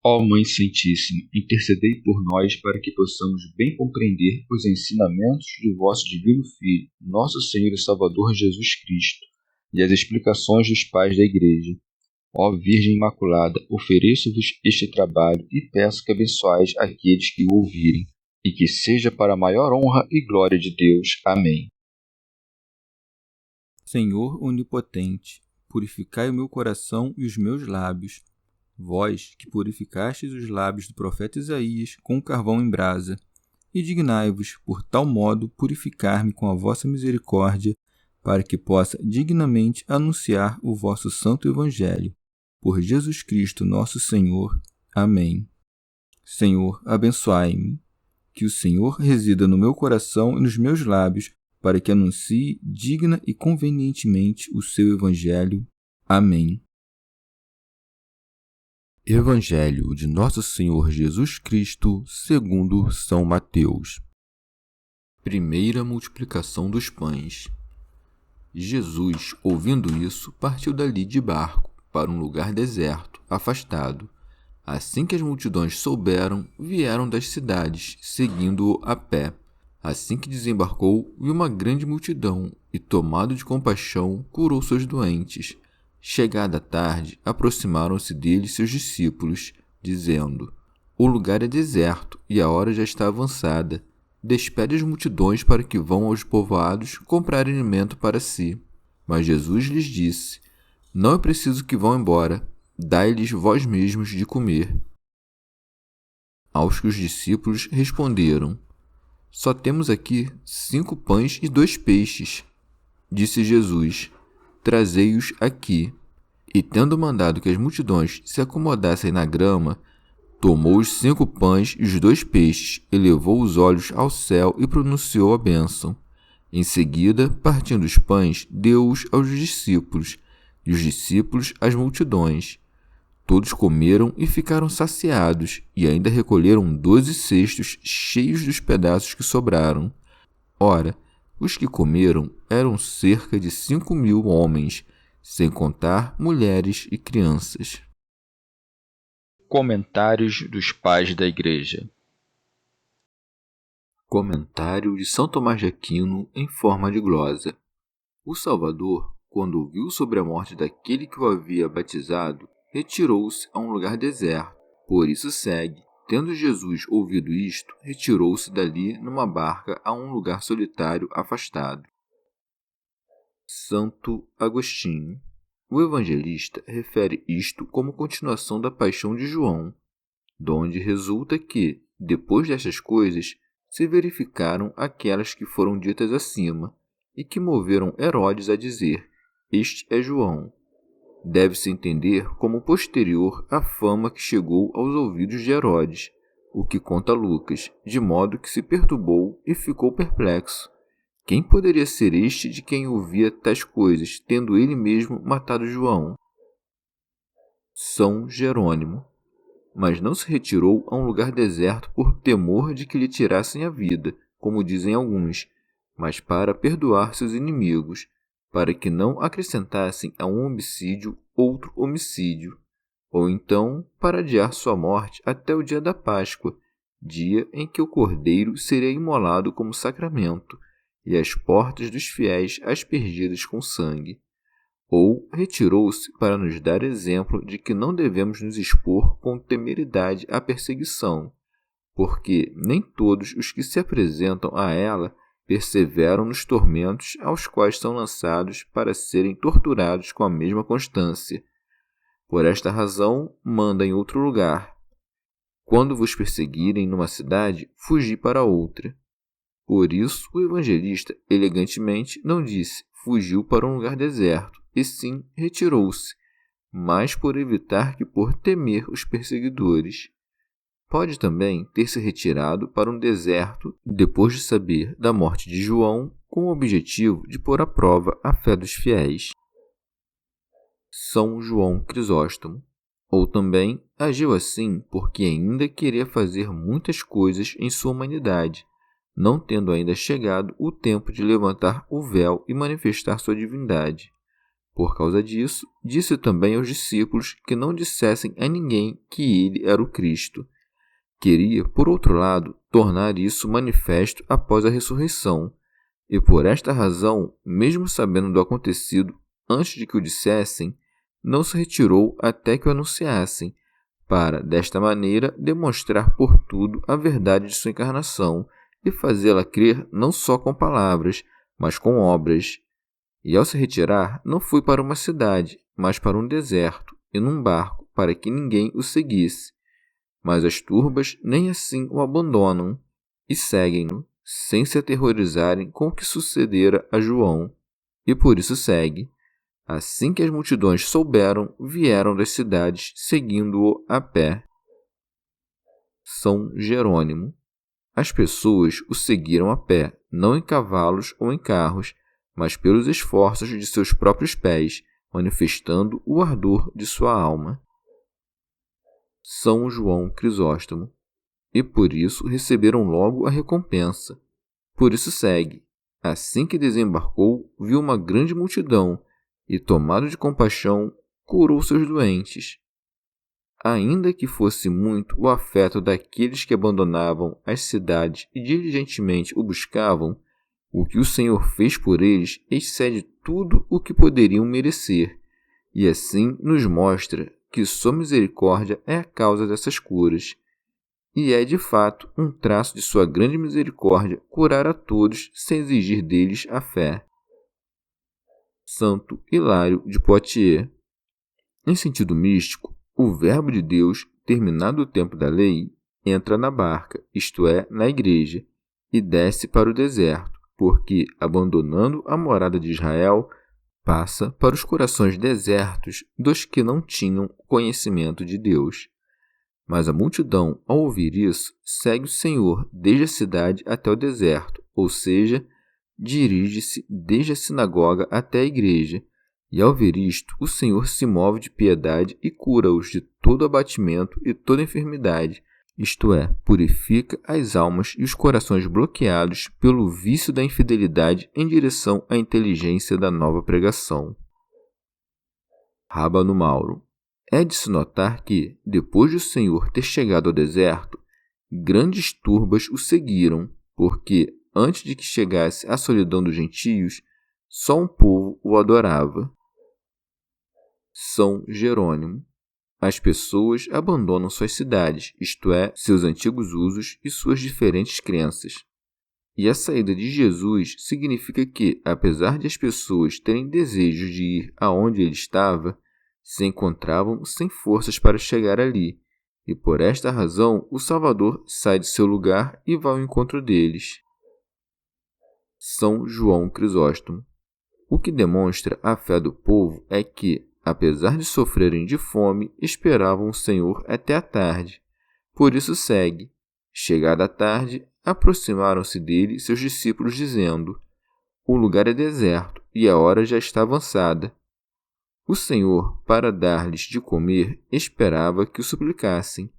Ó Mãe Santíssima, intercedei por nós para que possamos bem compreender os ensinamentos de vosso Divino Filho, nosso Senhor e Salvador Jesus Cristo, e as explicações dos pais da Igreja. Ó Virgem Imaculada, ofereço-vos este trabalho e peço que abençoais aqueles que o ouvirem, e que seja para a maior honra e glória de Deus. Amém. Senhor onipotente, purificai o meu coração e os meus lábios. Vós, que purificastes os lábios do profeta Isaías com carvão em brasa, e dignai-vos, por tal modo, purificar-me com a vossa misericórdia, para que possa dignamente anunciar o vosso santo Evangelho. Por Jesus Cristo nosso Senhor. Amém. Senhor, abençoai-me. Que o Senhor resida no meu coração e nos meus lábios, para que anuncie digna e convenientemente o seu Evangelho. Amém. Evangelho de Nosso Senhor Jesus Cristo, segundo São Mateus. Primeira multiplicação dos pães. Jesus, ouvindo isso, partiu dali de barco, para um lugar deserto, afastado. Assim que as multidões souberam, vieram das cidades, seguindo-o a pé. Assim que desembarcou, viu uma grande multidão, e, tomado de compaixão, curou seus doentes. Chegada a tarde, aproximaram-se dele seus discípulos, dizendo: O lugar é deserto, e a hora já está avançada. Despede as multidões para que vão aos povoados comprar alimento para si. Mas Jesus lhes disse: Não é preciso que vão embora, dai-lhes vós mesmos de comer. Aos que os discípulos responderam: Só temos aqui 5 pães e 2 peixes. Disse Jesus: Trazei-os aqui. E tendo mandado que as multidões se acomodassem na grama, tomou os 5 pães e os 2 peixes, elevou os olhos ao céu e pronunciou a bênção. Em seguida, partindo os pães, deu-os aos discípulos, e os discípulos às multidões. Todos comeram e ficaram saciados, e ainda recolheram 12 cestos cheios dos pedaços que sobraram. Ora, os que comeram eram cerca de 5.000 homens, sem contar mulheres e crianças. Comentários dos Pais da Igreja. Comentário de São Tomás de Aquino em forma de glosa. O Salvador, quando ouviu sobre a morte daquele que o havia batizado, retirou-se a um lugar deserto. Por isso segue: tendo Jesus ouvido isto, retirou-se dali numa barca a um lugar solitário afastado. Santo Agostinho. O evangelista refere isto como continuação da paixão de João, donde resulta que, depois destas coisas, se verificaram aquelas que foram ditas acima, e que moveram Herodes a dizer: Este é João. Deve-se entender como posterior à fama que chegou aos ouvidos de Herodes, o que conta Lucas, de modo que se perturbou e ficou perplexo. Quem poderia ser este de quem ouvia tais coisas, tendo ele mesmo matado João? São Jerônimo. Mas não se retirou a um lugar deserto por temor de que lhe tirassem a vida, como dizem alguns, mas para perdoar seus inimigos, para que não acrescentassem a um homicídio outro homicídio, ou então para adiar sua morte até o dia da Páscoa, dia em que o cordeiro seria imolado como sacramento, e as portas dos fiéis aspergidas com sangue. Ou retirou-se para nos dar exemplo de que não devemos nos expor com temeridade à perseguição, porque nem todos os que se apresentam a ela perseveram nos tormentos aos quais são lançados para serem torturados com a mesma constância. Por esta razão, manda em outro lugar: quando vos perseguirem numa cidade, fugi para outra. Por isso, o evangelista, elegantemente, não disse fugiu para um lugar deserto, e sim retirou-se, mas por evitar que por temer os perseguidores. Pode também ter se retirado para um deserto depois de saber da morte de João, com o objetivo de pôr à prova a fé dos fiéis. São João Crisóstomo. Ou também agiu assim porque ainda queria fazer muitas coisas em sua humanidade, não tendo ainda chegado o tempo de levantar o véu e manifestar sua divindade. Por causa disso, disse também aos discípulos que não dissessem a ninguém que ele era o Cristo. Queria, por outro lado, tornar isso manifesto após a ressurreição, e por esta razão, mesmo sabendo do acontecido antes de que o dissessem, não se retirou até que o anunciassem, para, desta maneira, demonstrar por tudo a verdade de sua encarnação e fazê-la crer não só com palavras, mas com obras. E ao se retirar, não foi para uma cidade, mas para um deserto, e num barco, para que ninguém o seguisse. Mas as turbas nem assim o abandonam, e seguem-no, sem se aterrorizarem com o que sucedera a João, e por isso segue. Assim que as multidões souberam, vieram das cidades, seguindo-o a pé. São Jerônimo. As pessoas o seguiram a pé, não em cavalos ou em carros, mas pelos esforços de seus próprios pés, manifestando o ardor de sua alma. São João Crisóstomo. E por isso receberam logo a recompensa. Por isso segue. Assim que desembarcou, viu uma grande multidão, e, tomado de compaixão, curou seus doentes. Ainda que fosse muito o afeto daqueles que abandonavam as cidades e diligentemente o buscavam, o que o Senhor fez por eles excede tudo o que poderiam merecer, e assim nos mostra que sua misericórdia é a causa dessas curas. E é, de fato, um traço de sua grande misericórdia curar a todos sem exigir deles a fé. Santo Hilário de Poitiers. Em sentido místico, o Verbo de Deus, terminado o tempo da lei, entra na barca, isto é, na igreja, e desce para o deserto, porque, abandonando a morada de Israel, passa para os corações desertos dos que não tinham conhecimento de Deus. Mas a multidão, ao ouvir isso, segue o Senhor desde a cidade até o deserto, ou seja, dirige-se desde a sinagoga até a igreja, e ao ver isto, o Senhor se move de piedade e cura-os de todo abatimento e toda enfermidade, isto é, purifica as almas e os corações bloqueados pelo vício da infidelidade em direção à inteligência da nova pregação. Rábano Mauro. É de se notar que, depois de o Senhor ter chegado ao deserto, grandes turbas o seguiram, porque, antes de que chegasse à solidão dos gentios, só um povo o adorava. São Jerônimo. As pessoas abandonam suas cidades, isto é, seus antigos usos e suas diferentes crenças. E a saída de Jesus significa que, apesar de as pessoas terem desejos de ir aonde ele estava, se encontravam sem forças para chegar ali, e por esta razão o Salvador sai de seu lugar e vai ao encontro deles. São João Crisóstomo. O que demonstra a fé do povo é que, apesar de sofrerem de fome, esperavam o Senhor até a tarde. Por isso segue. Chegada a tarde, aproximaram-se dele seus discípulos, dizendo: O lugar é deserto e a hora já está avançada. O Senhor, para dar-lhes de comer, esperava que o suplicassem.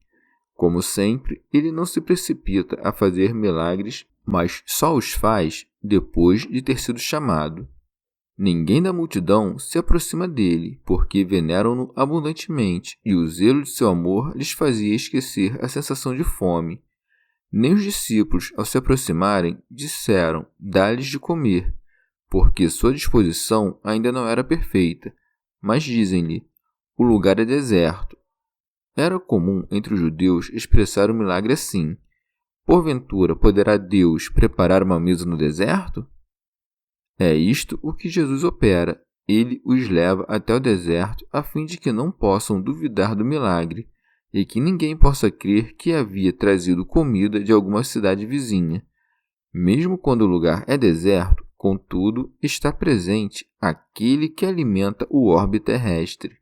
Como sempre, ele não se precipita a fazer milagres, mas só os faz depois de ter sido chamado. Ninguém da multidão se aproxima dele, porque veneram-no abundantemente, e o zelo de seu amor lhes fazia esquecer a sensação de fome. Nem os discípulos, ao se aproximarem, disseram: dá-lhes de comer, porque sua disposição ainda não era perfeita. Mas dizem-lhe: o lugar é deserto. Era comum entre os judeus expressar o milagre assim: porventura poderá Deus preparar uma mesa no deserto? É isto o que Jesus opera. Ele os leva até o deserto a fim de que não possam duvidar do milagre e que ninguém possa crer que havia trazido comida de alguma cidade vizinha. Mesmo quando o lugar é deserto, contudo, está presente aquele que alimenta o orbe terrestre.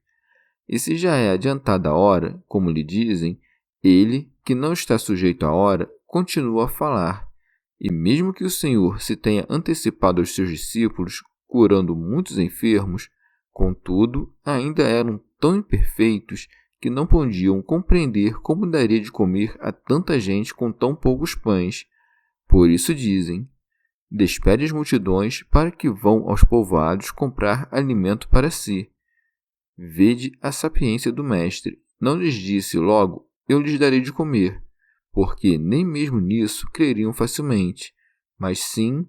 E se já é adiantada a hora, como lhe dizem, ele, que não está sujeito à hora, continua a falar. E mesmo que o Senhor se tenha antecipado aos seus discípulos, curando muitos enfermos, contudo, ainda eram tão imperfeitos que não podiam compreender como daria de comer a tanta gente com tão poucos pães. Por isso dizem: despede as multidões para que vão aos povoados comprar alimento para si. Vede a sapiência do mestre. Não lhes disse logo, eu lhes darei de comer, porque nem mesmo nisso creriam facilmente. Mas sim,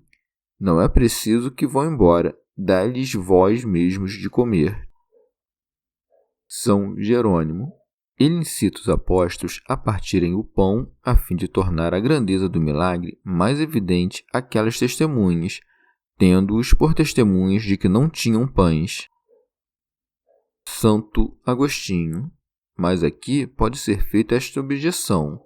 não é preciso que vão embora, dai-lhes vós mesmos de comer. São Jerônimo. Ele incita os apóstolos a partirem o pão a fim de tornar a grandeza do milagre mais evidente àquelas testemunhas, tendo-os por testemunhas de que não tinham pães. Santo Agostinho. Mas aqui pode ser feita esta objeção.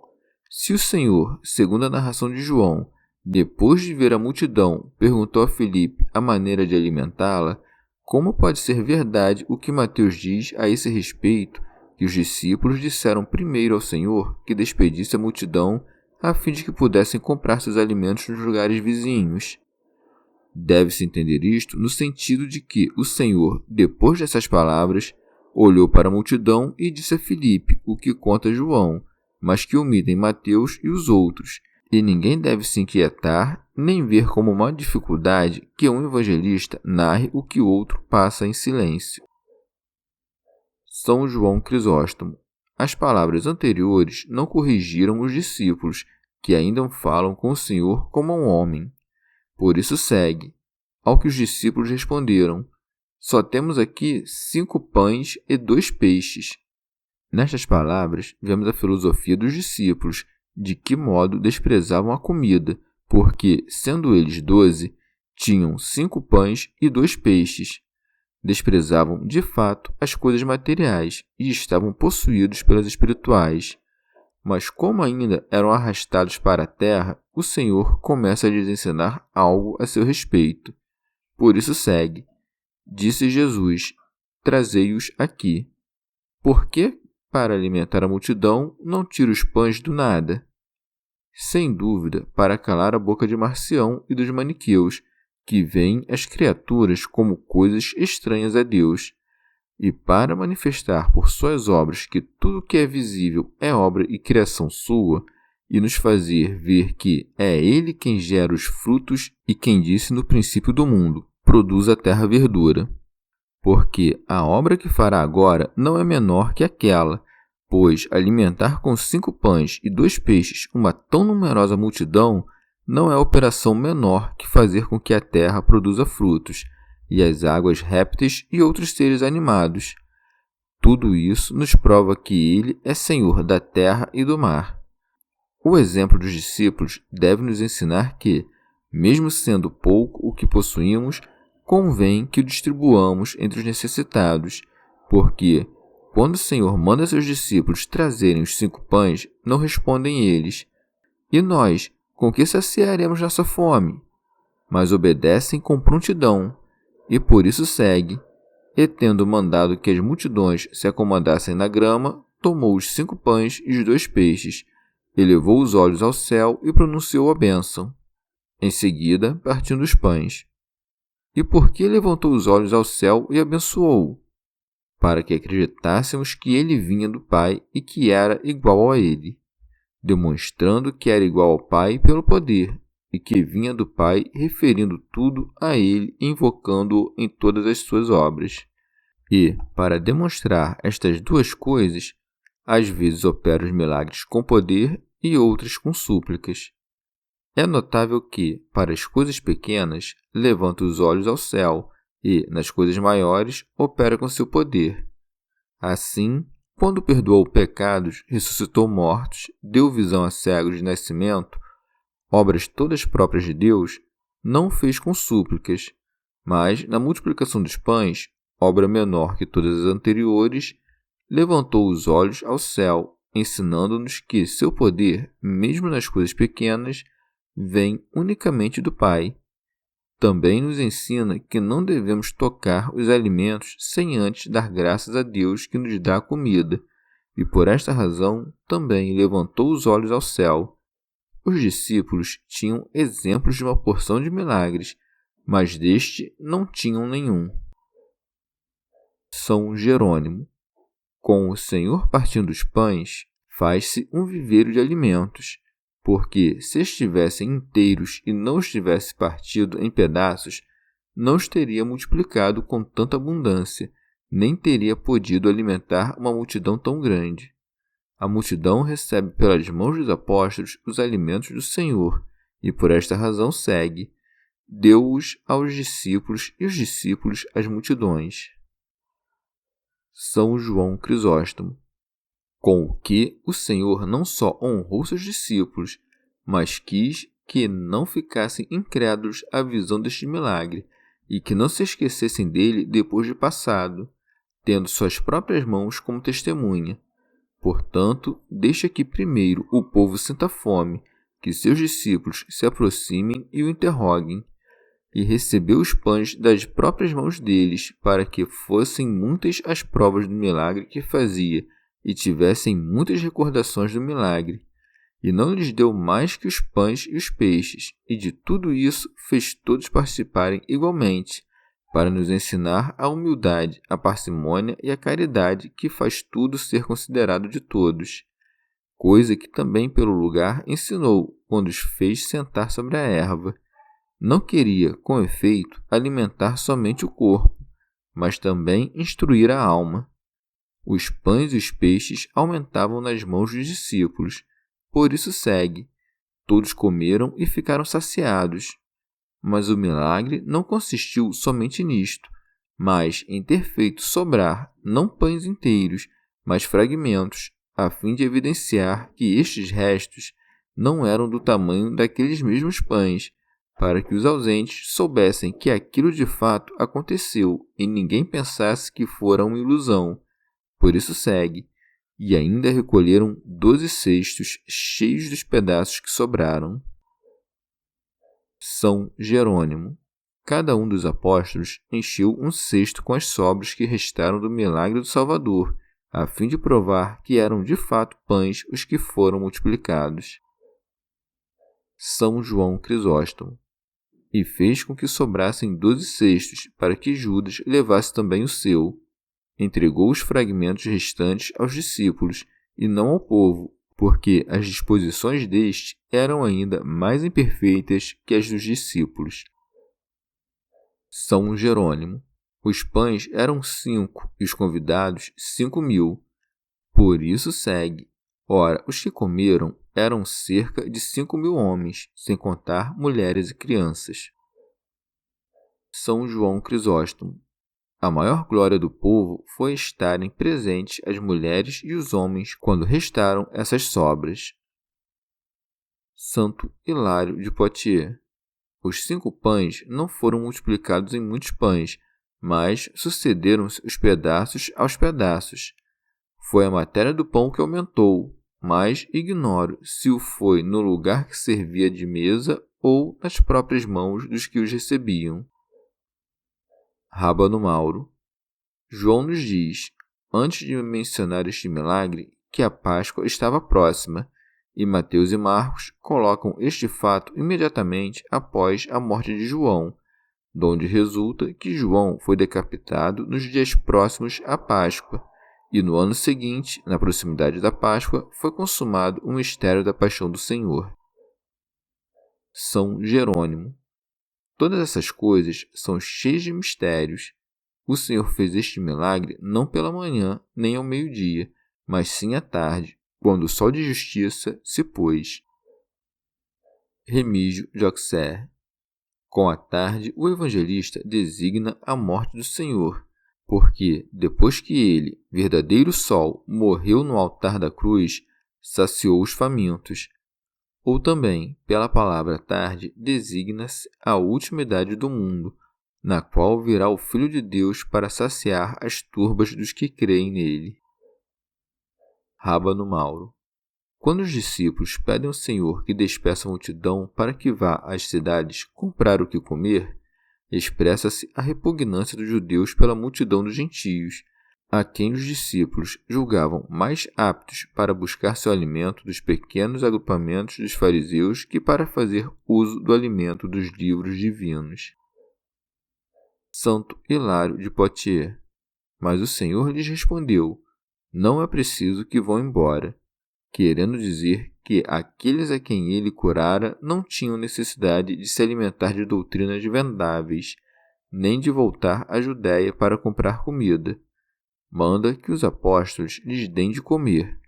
Se o Senhor, segundo a narração de João, depois de ver a multidão, perguntou a Filipe a maneira de alimentá-la, como pode ser verdade o que Mateus diz a esse respeito, que os discípulos disseram primeiro ao Senhor que despedisse a multidão a fim de que pudessem comprar seus alimentos nos lugares vizinhos? Deve-se entender isto no sentido de que o Senhor, depois dessas palavras, olhou para a multidão e disse a Filipe o que conta João, mas que omitem Mateus e os outros, e ninguém deve se inquietar nem ver como uma dificuldade que um evangelista narre o que outro passa em silêncio. São João Crisóstomo. As palavras anteriores não corrigiram os discípulos, que ainda falam com o Senhor como um homem. Por isso segue. Ao que os discípulos responderam, só temos aqui 5 pães e 2 peixes. Nestas palavras, vemos a filosofia dos discípulos, de que modo desprezavam a comida, porque, sendo eles 12, tinham 5 pães e 2 peixes. Desprezavam, de fato, as coisas materiais e estavam possuídos pelas espirituais. Mas como ainda eram arrastados para a terra, o Senhor começa a lhes ensinar algo a seu respeito. Por isso segue. Disse Jesus, trazei-os aqui. Por que, para alimentar a multidão, não tira os pães do nada? Sem dúvida, para calar a boca de Marcião e dos maniqueus, que veem as criaturas como coisas estranhas a Deus, e para manifestar por suas obras que tudo que é visível é obra e criação sua, e nos fazer ver que é Ele quem gera os frutos e quem disse no princípio do mundo, produz a terra verdura. Porque a obra que fará agora não é menor que aquela, pois alimentar com 5 pães e 2 peixes uma tão numerosa multidão não é operação menor que fazer com que a terra produza frutos, e as águas répteis e outros seres animados. Tudo isso nos prova que Ele é Senhor da terra e do mar. O exemplo dos discípulos deve nos ensinar que, mesmo sendo pouco o que possuímos, convém que o distribuamos entre os necessitados, porque, quando o Senhor manda seus discípulos trazerem os 5 pães, não respondem eles, e nós, com que saciaremos nossa fome? Mas obedecem com prontidão, e por isso segue. E tendo mandado que as multidões se acomodassem na grama, tomou os 5 pães e os 2 peixes, elevou os olhos ao céu e pronunciou a bênção. Em seguida, partindo os pães. E por que levantou os olhos ao céu e abençoou? Para que acreditássemos que ele vinha do Pai e que era igual a ele, demonstrando que era igual ao Pai pelo poder, e que vinha do Pai, referindo tudo a ele, invocando-o em todas as suas obras. E, para demonstrar estas duas coisas, às vezes opera os milagres com poder e outras com súplicas. É notável que, para as coisas pequenas, levanta os olhos ao céu e, nas coisas maiores, opera com seu poder. Assim, quando perdoou pecados, ressuscitou mortos, deu visão a cegos de nascimento, obras todas próprias de Deus, não fez com súplicas, mas, na multiplicação dos pães, obra menor que todas as anteriores, levantou os olhos ao céu, ensinando-nos que seu poder, mesmo nas coisas pequenas, vem unicamente do Pai. Também nos ensina que não devemos tocar os alimentos sem antes dar graças a Deus que nos dá a comida, e por esta razão também levantou os olhos ao céu. Os discípulos tinham exemplos de uma porção de milagres, mas deste não tinham nenhum. São Jerônimo. Com o Senhor partindo os pães, faz-se um viveiro de alimentos. porque se estivessem inteiros e não os tivesse partido em pedaços, não os teria multiplicado com tanta abundância, nem teria podido alimentar uma multidão tão grande. A multidão recebe pelas mãos dos apóstolos os alimentos do Senhor, e por esta razão segue. Deu-os aos discípulos e os discípulos às multidões. São João Crisóstomo. Com o que o Senhor não só honrou seus discípulos, mas quis que não ficassem incrédulos à visão deste milagre, e que não se esquecessem dele depois de passado, tendo suas próprias mãos como testemunha. Portanto, deixa que primeiro o povo sinta fome, que seus discípulos se aproximem e o interroguem, e recebeu os pães das próprias mãos deles, para que fossem muitas as provas do milagre que fazia, e tivessem muitas recordações do milagre. E não lhes deu mais que os pães e os peixes, e de tudo isso fez todos participarem igualmente, para nos ensinar a humildade, a parcimônia e a caridade que faz tudo ser considerado de todos. Coisa que também pelo lugar ensinou, quando os fez sentar sobre a erva. Não queria, com efeito, alimentar somente o corpo, mas também instruir a alma. Os pães e os peixes aumentavam nas mãos dos discípulos. Por isso segue. Todos comeram e ficaram saciados. Mas o milagre não consistiu somente nisto, mas em ter feito sobrar não pães inteiros, mas fragmentos, a fim de evidenciar que estes restos não eram do tamanho daqueles mesmos pães, para que os ausentes soubessem que aquilo de fato aconteceu e ninguém pensasse que fora uma ilusão. Por isso segue. E ainda recolheram 12 cestos cheios dos pedaços que sobraram. São Jerônimo. Cada um dos apóstolos encheu um cesto com as sobras que restaram do milagre do Salvador, a fim de provar que eram de fato pães os que foram multiplicados. São João Crisóstomo. E fez com que sobrassem 12 cestos, para que Judas levasse também o seu. Entregou os fragmentos restantes aos discípulos, e não ao povo, porque as disposições deste eram ainda mais imperfeitas que as dos discípulos. São Jerônimo. Os pães eram 5, e os convidados 5.000. Por isso segue. Ora, os que comeram eram cerca de 5.000 homens, sem contar mulheres e crianças. São João Crisóstomo. A maior glória do povo foi estarem presentes as mulheres e os homens quando restaram essas sobras. Santo Hilário de Poitiers. Os 5 pães não foram multiplicados em muitos pães, mas sucederam-se os pedaços aos pedaços. Foi a matéria do pão que aumentou, mas ignoro se o foi no lugar que servia de mesa ou nas próprias mãos dos que os recebiam. Rábano Mauro. João nos diz, antes de mencionar este milagre, que a Páscoa estava próxima, e Mateus e Marcos colocam este fato imediatamente após a morte de João, donde resulta que João foi decapitado nos dias próximos à Páscoa, e no ano seguinte, na proximidade da Páscoa, foi consumado o mistério da paixão do Senhor. São Jerônimo. Todas essas coisas são cheias de mistérios. O Senhor fez este milagre não pela manhã nem ao meio-dia, mas sim à tarde, quando o sol de justiça se pôs. Remígio de Auxerre. Com a tarde, o evangelista designa a morte do Senhor, porque, depois que ele, verdadeiro sol, morreu no altar da cruz, saciou os famintos. Ou também, pela palavra tarde, designa-se a última idade do mundo, na qual virá o Filho de Deus para saciar as turbas dos que creem nele. Rábano Mauro. Quando os discípulos pedem ao Senhor que despeça a multidão para que vá às cidades comprar o que comer, expressa-se a repugnância dos judeus pela multidão dos gentios, a quem os discípulos julgavam mais aptos para buscar seu alimento dos pequenos agrupamentos dos fariseus que para fazer uso do alimento dos livros divinos. Santo Hilário de Poitiers. Mas o Senhor lhes respondeu, não é preciso que vão embora, querendo dizer que aqueles a quem ele curara não tinham necessidade de se alimentar de doutrinas vendáveis, nem de voltar à Judéia para comprar comida. Manda que os apóstolos lhes deem de comer.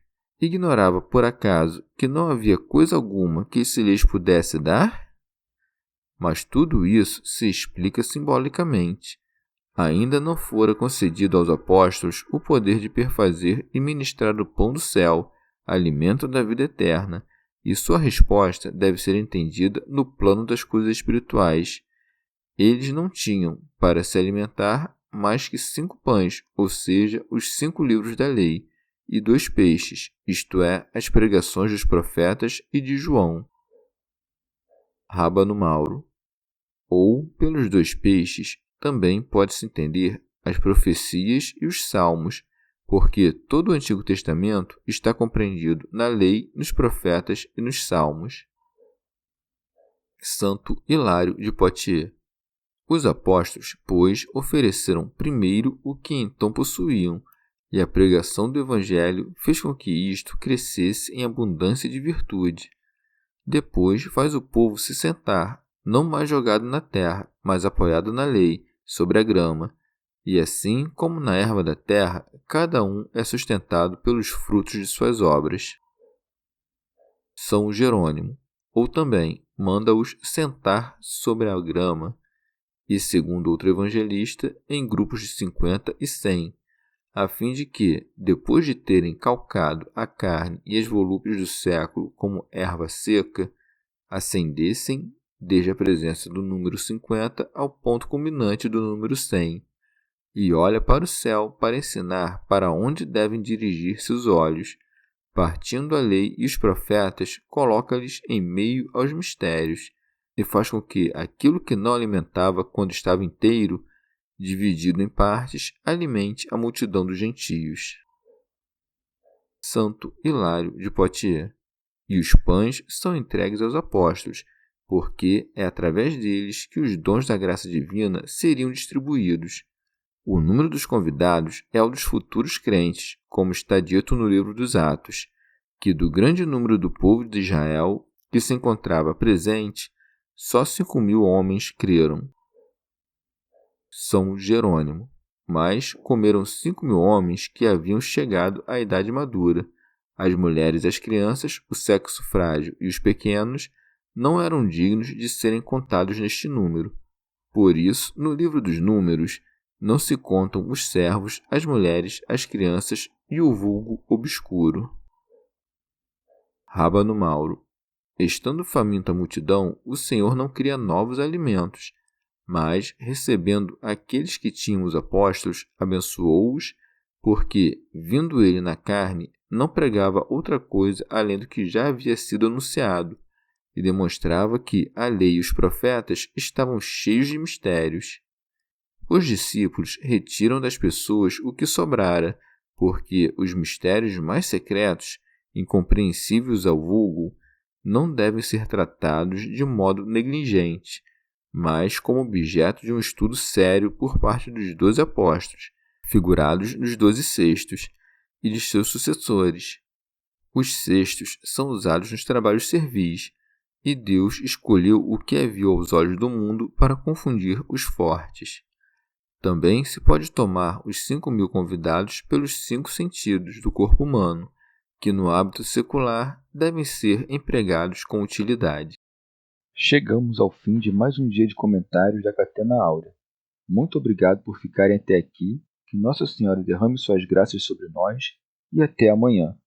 Ignorava, por acaso, que não havia coisa alguma que se lhes pudesse dar? Mas tudo isso se explica simbolicamente. Ainda não fora concedido aos apóstolos o poder de perfazer e ministrar o pão do céu, alimento da vida eterna, e sua resposta deve ser entendida no plano das coisas espirituais. Eles não tinham, para se alimentar, mais que 5 pães, ou seja, os 5 livros da lei, e 2 peixes, isto é, as pregações dos profetas e de João. Rábano Mauro. Ou, pelos 2 peixes, também pode-se entender as profecias e os salmos, porque todo o Antigo Testamento está compreendido na lei, nos profetas e nos salmos. Santo Hilário de Poitiers. Os apóstolos, pois, ofereceram primeiro o que então possuíam, e a pregação do Evangelho fez com que isto crescesse em abundância de virtude. Depois faz o povo se sentar, não mais jogado na terra, mas apoiado na lei, sobre a grama, e assim como na erva da terra, cada um é sustentado pelos frutos de suas obras. São Jerônimo, ou também manda-os sentar sobre a grama, e, segundo outro evangelista, em grupos de 50 e 100, a fim de que, depois de terem calcado a carne e as volúpias do século como erva seca, ascendessem desde a presença do número 50 ao ponto culminante do número 100, e olha para o céu para ensinar para onde devem dirigir-se os olhos. Partindo a lei e os profetas, coloca-lhes em meio aos mistérios, e faz com que aquilo que não alimentava quando estava inteiro, dividido em partes, alimente a multidão dos gentios. Santo Hilário de Poitiers. E os pães são entregues aos apóstolos, porque é através deles que os dons da graça divina seriam distribuídos. O número dos convidados é o dos futuros crentes, como está dito no livro dos Atos, que do grande número do povo de Israel que se encontrava presente, só 5.000 homens creram. São Jerônimo. Mas comeram 5.000 homens que haviam chegado à idade madura. As mulheres e as crianças, o sexo frágil e os pequenos não eram dignos de serem contados neste número. Por isso, no livro dos Números, não se contam os servos, as mulheres, as crianças e o vulgo obscuro. Rábano Mauro. Estando faminta a multidão, o Senhor não cria novos alimentos, mas, recebendo aqueles que tinham os apóstolos, abençoou-os, porque, vindo ele na carne, não pregava outra coisa além do que já havia sido anunciado, e demonstrava que a lei e os profetas estavam cheios de mistérios. Os discípulos retiram das pessoas o que sobrara, porque os mistérios mais secretos, incompreensíveis ao vulgo, não devem ser tratados de modo negligente, mas como objeto de um estudo sério por parte dos 12 apóstolos, figurados nos 12 cestos, e de seus sucessores. Os cestos são usados nos trabalhos servis, e Deus escolheu o que é vil aos olhos do mundo para confundir os fortes. Também se pode tomar os 5.000 convidados pelos 5 sentidos do corpo humano, que no hábito secular devem ser empregados com utilidade. Chegamos ao fim de mais um dia de comentários da Catena Áurea. Muito obrigado por ficarem até aqui, que Nossa Senhora derrame suas graças sobre nós e até amanhã.